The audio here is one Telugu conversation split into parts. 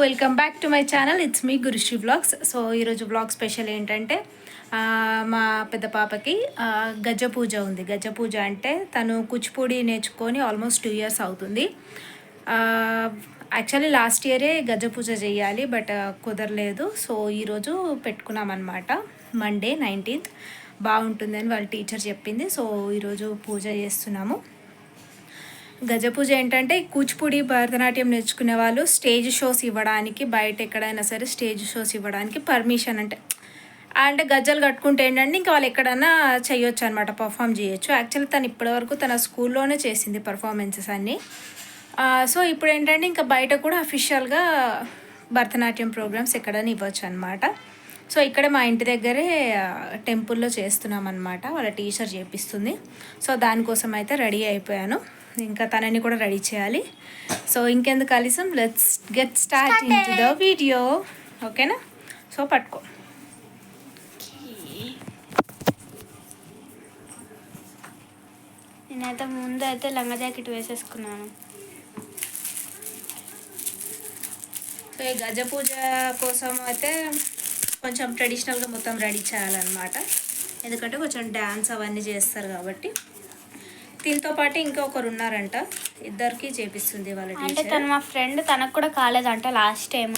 Welcome back to my channel. It's me Gurushri vlogs. So ఈరోజు వ్లాగ్ స్పెషల్ ఏంటంటే మా పెద్ద పాపకి గజ్జ పూజ ఉంది. గజ్జ పూజ అంటే తను కూచిపూడి నేర్చుకొని ఆల్మోస్ట్ 2 years అవుతుంది. యాక్చువల్లీ లాస్ట్ ఇయరే గజ్జ పూజ చేయాలి, బట్ కుదరలేదు. సో ఈరోజు పెట్టుకున్నాం అనమాట. మండే 19th బాగుంటుందని వాళ్ళ టీచర్ చెప్పింది. సో ఈరోజు పూజ చేస్తున్నాము. గజ పూజ ఏంటంటే కూచిపూడి భరతనాట్యం నేర్చుకునే వాళ్ళు స్టేజ్ షోస్ ఇవ్వడానికి, బయట ఎక్కడైనా సరే స్టేజ్ షోస్ ఇవ్వడానికి పర్మిషన్ అంటే గజ్జలు కట్టుకుంటే ఏంటంటే ఇంకా వాళ్ళు ఎక్కడైనా చేయొచ్చు అనమాట, పర్ఫామ్ చేయొచ్చు. యాక్చువల్లీ తను ఇప్పటివరకు తన స్కూల్లోనే చేసింది పర్ఫార్మెన్సెస్ అన్నీ. సో ఇప్పుడు ఏంటంటే ఇంకా బయట కూడా అఫీషియల్గా భరతనాట్యం ప్రోగ్రామ్స్ ఎక్కడైనా ఇవ్వచ్చు అనమాట. సో ఇక్కడ మా ఇంటి దగ్గరే టెంపుల్లో చేస్తున్నాం అనమాట. వాళ్ళ టీచర్ చేపిస్తుంది. సో దానికోసం అయితే రెడీ అయిపోయాను. ఇంకా తనని కూడా రెడీ చేయాలి. సో ఇంకెందుకు ఆలస్యం, let's get start into the video. ఓకేనా? సో పట్టుకో. నేనైతే ముందు అయితే లంగా జాకెట్ వేసేసుకున్నాను. సో ఈ గజ పూజ కోసం అయితే కొంచెం ట్రెడిషనల్గా మొత్తం రెడీ చేయాలన్నమాట. ఎందుకంటే కొంచెం డ్యాన్స్ అవన్నీ చేస్తారు కాబట్టి. దీంతో పాటు ఇంకొకరు ఉన్నారంట, ఇద్దరికి చేపిస్తుంది వాళ్ళ టీచర్. అంటే తను మా ఫ్రెండ్, తనకు కూడా కాలేదంట లాస్ట్ టైం.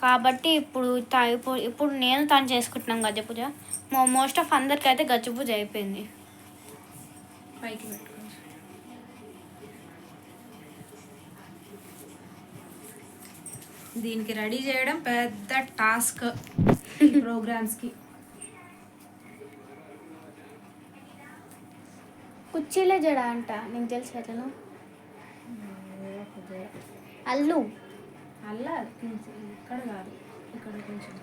కాబట్టి ఇప్పుడు నేను తను చేసుకుంటున్నాం గజ్జ పూజ. మోస్ట్ ఆఫ్ అందరికి అయితే గజ్జ పూజ అయిపోయింది. పైకి పెట్టుకోండి. దీనికి రెడీ చేయడం పెద్ద టాస్క్ ప్రోగ్రామ్స్కి. కుర్చీలే జడ అంట, నీకు తెలుసు అతను అల్లు అల్లా ఇక్కడ కాదు, ఇక్కడ కొంచెం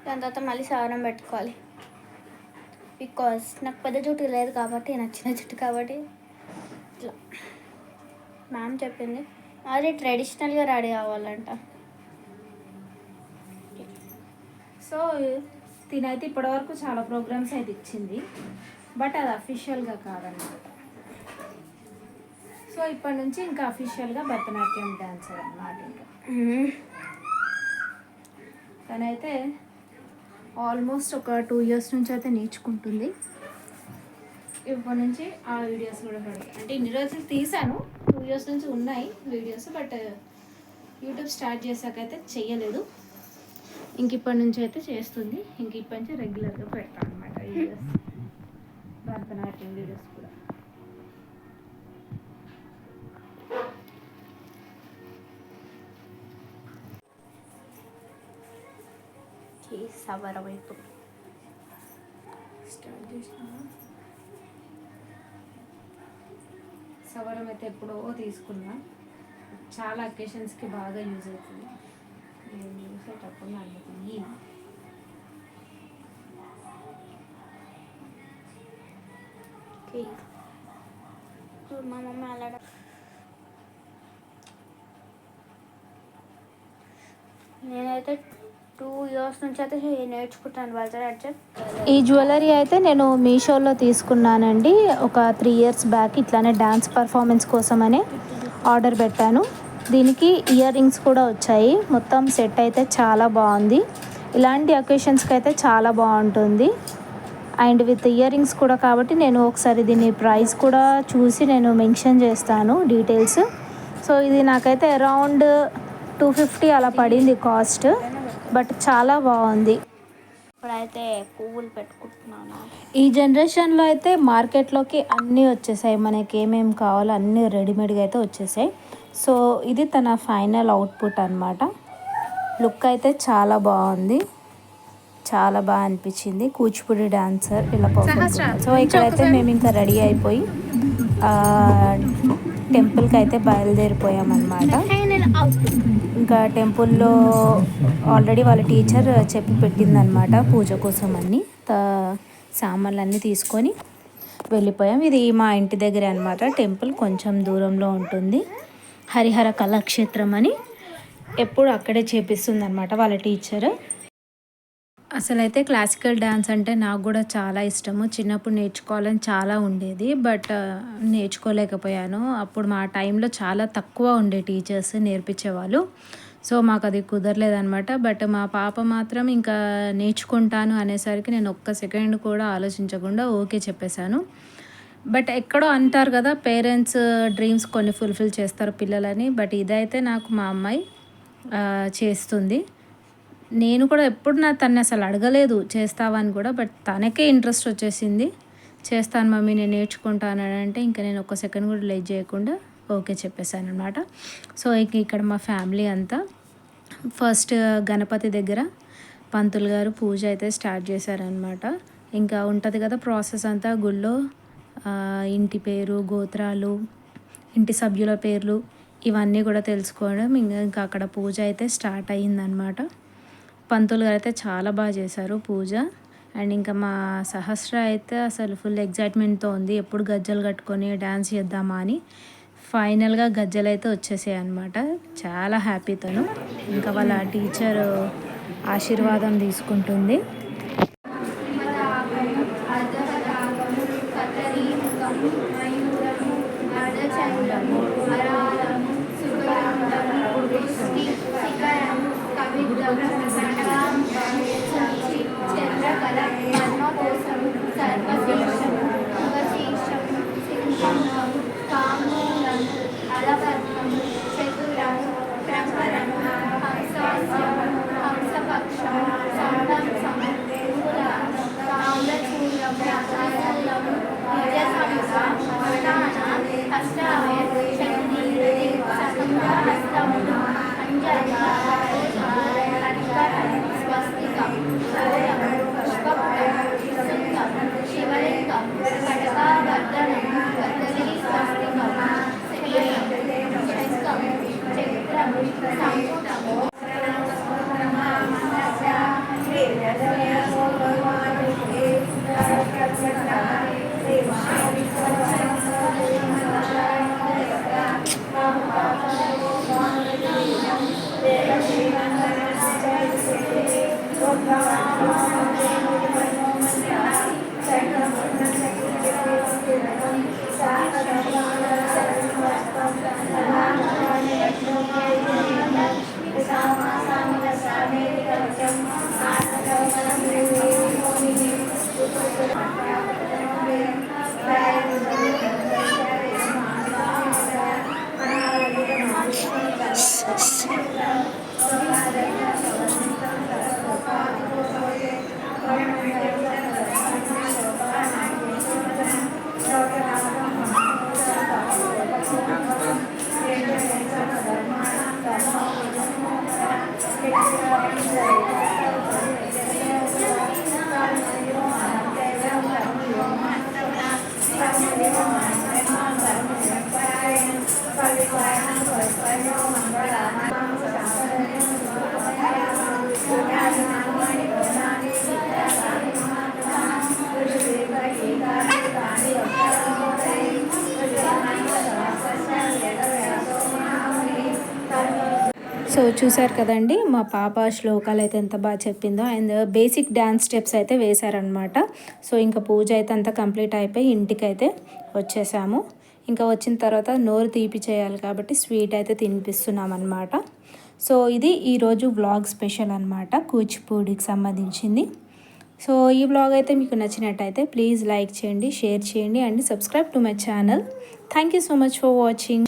దాని తర్వాత మళ్ళీ సారం పెట్టుకోవాలి. బికాస్ నాకు పెద్ద జుట్టు లేదు కాబట్టి, నచ్చిన జుట్టు కాబట్టి ఇట్లా మ్యామ్ చెప్పింది. అది ట్రెడిషనల్గా రెడీ అవ్వాలంట. సో తినైతే ఇప్పటివరకు చాలా ప్రోగ్రామ్స్ అయితే ఇచ్చింది, బట్ అది అఫీషియల్గా కాదన్నమాట. సో ఇప్పటి నుంచి ఇంకా అఫీషియల్గా భరతనాట్యం డాన్సర్ అన్నమాట. ఇంకా తనైతే ఆల్మోస్ట్ ఒక 2 years నుంచి అయితే నేర్చుకుంటుంది. ఇప్పటి నుంచి ఆ వీడియోస్ కూడా పెడతాయి. అంటే ఇన్ని రోజులు తీసాను, 2 years నుంచి ఉన్నాయి వీడియోస్, బట్ యూట్యూబ్ స్టార్ట్ చేశాకైతే చెయ్యలేదు. ఇంక ఇప్పటి నుంచి అయితే చేస్తుంది. ఇంక ఇప్పటి నుంచి రెగ్యులర్గా పెడతాను అనమాట వీడియోస్, భరతనాట్యం వీడియోస్ కూడా. సవర వైపు స్టార్ట్ చేసిన సవరం అయితే ఎప్పుడో తీసుకున్నా. చాలా అకేషన్స్కి బాగా యూజ్ అవుతుంది. నేను చూసేటప్పుడు నాకు మా మమ్మీ అలా నేనైతే 2 years నుంచి అయితే నేర్చుకుంటాను భరతనాట్యం. ఈ జ్యువెలరీ అయితే నేను మీషోలో తీసుకున్నానండి. ఒక 3 years బ్యాక్ ఇట్లానే డ్యాన్స్ పర్ఫార్మెన్స్ కోసమని ఆర్డర్ పెట్టాను. దీనికి ఇయర్ రింగ్స్ కూడా వచ్చాయి. మొత్తం సెట్ అయితే చాలా బాగుంది. ఇలాంటి అకేషన్స్కి అయితే చాలా బాగుంటుంది. అండ్ విత్ ఇయర్ రింగ్స్ కూడా కాబట్టి నేను ఒకసారి దీని ప్రైస్ కూడా చూసి నేను మెన్షన్ చేస్తాను డీటెయిల్స్. సో ఇది నాకైతే అరౌండ్ 250 అలా పడింది కాస్ట్, బట్ చాలా బాగుంది. ఇప్పుడైతే పువ్వులు పెట్టుకుంటున్నాను. ఈ జనరేషన్లో అయితే మార్కెట్లోకి అన్నీ వచ్చేసాయి, మనకి ఏమేమి కావాలో అన్నీ రెడీమేడ్గా అయితే వచ్చేసాయి. సో ఇది తన ఫైనల్ అవుట్పుట్ అనమాట. లుక్ అయితే చాలా బాగుంది, చాలా బాగా అనిపించింది. కూచిపూడి డాన్సర్ ఇలా పర్ఫార్మెన్స్. సో ఇక్కడైతే మేము ఇంకా రెడీ అయిపోయి టెంపుల్కి అయితే బయలుదేరిపోయామన్నమాట. ఇంకా టెంపుల్లో ఆల్రెడీ వాళ్ళ టీచర్ చెప్పి పెట్టిందనమాట పూజ కోసం అన్ని సామాన్లు అన్నీ తీసుకొని వెళ్ళిపోయాం. ఇది మా ఇంటి దగ్గరే అనమాట. టెంపుల్ కొంచెం దూరంలో ఉంటుంది. హరిహర కళాక్షేత్రం అని ఎప్పుడు అక్కడే చేపిస్తుంది అనమాట వాళ్ళ టీచర్. అసలైతే క్లాసికల్ డ్యాన్స్ అంటే నాకు కూడా చాలా ఇష్టము. చిన్నప్పుడు నేర్చుకోవాలని చాలా ఉండేది. బట్ నేర్చుకోలేకపోయాను. అప్పుడు మా టైంలో చాలా తక్కువ ఉండే టీచర్స్ నేర్పించేవాళ్ళు. సో మాకు అది కుదరలేదనమాట. బట్ మా పాప మాత్రం ఇంకా నేర్చుకుంటాను అనేసరికి నేను ఒక్క సెకండ్ కూడా ఆలోచించకుండా ఓకే చెప్పేశాను. బట్ ఎక్కడో అంటారు కదా, పేరెంట్స్ డ్రీమ్స్ కొన్ని ఫుల్ఫిల్ చేస్తారు పిల్లలని. బట్ ఇదైతే నాకు మా అమ్మాయి చేస్తుంది. నేను కూడా ఎప్పుడు తన్ని అసలు అడగలేదు చేస్తావా అని కూడా. బట్ తనకే ఇంట్రెస్ట్ వచ్చేసింది. చేస్తాను మమ్మీ, నేను నేర్చుకుంటాను అంటే ఇంకా నేను ఒక్క సెకండ్ కూడా లేట్ చేయకుండా ఓకే చెప్పేశాను అనమాట. సో ఇక్కడ మా ఫ్యామిలీ అంతా ఫస్ట్ గణపతి దగ్గర పంతులు గారు పూజ అయితే స్టార్ట్ చేశారనమాట. ఇంకా ఉంటుంది కదా ప్రాసెస్ అంతా గుళ్ళో, ఇంటి పేరు, గోత్రాలు, ఇంటి సభ్యుల పేర్లు ఇవన్నీ కూడా తెలుసుకోవడం. ఇంకా అక్కడ పూజ అయితే స్టార్ట్ అయ్యిందనమాట. పంతులు గారు అయితే చాలా బాగా చేశారు పూజ. అండ్ ఇంకా మా సహస్ర అయితే అసలు ఫుల్ ఎగ్జైట్మెంట్తో ఉంది, ఎప్పుడు గజ్జలు కట్టుకొని డ్యాన్స్ చేద్దామా అని. ఫైనల్గా గజ్జలు అయితే వచ్చేసాయి అనమాట. చాలా హ్యాపీతోను. ఇంకా వాళ్ళ టీచర్ ఆశీర్వాదం తీసుకుంటుంది. సో చూసారు కదండి మా పాప శ్లోకాలు అయితే ఎంత బాగా చెప్పిందో. అండ్ బేసిక్ డ్యాన్స్ స్టెప్స్ అయితే వేశారనమాట. సో ఇంకా పూజ అయితే అంతా కంప్లీట్ అయిపోయి ఇంటికైతే వచ్చేసాము. ఇంకా వచ్చిన తర్వాత నోరు తీపి చేయాలి కాబట్టి స్వీట్ అయితే తినిపిస్తున్నాం అనమాట. సో ఇది ఈరోజు వ్లాగ్ స్పెషల్ అనమాట, కూచిపూడికి సంబంధించింది. సో ఈ వ్లాగ్ అయితే మీకు నచ్చినట్టయితే ప్లీజ్ లైక్ చేయండి, షేర్ చేయండి and subscribe to my channel. Thank you so much for watching.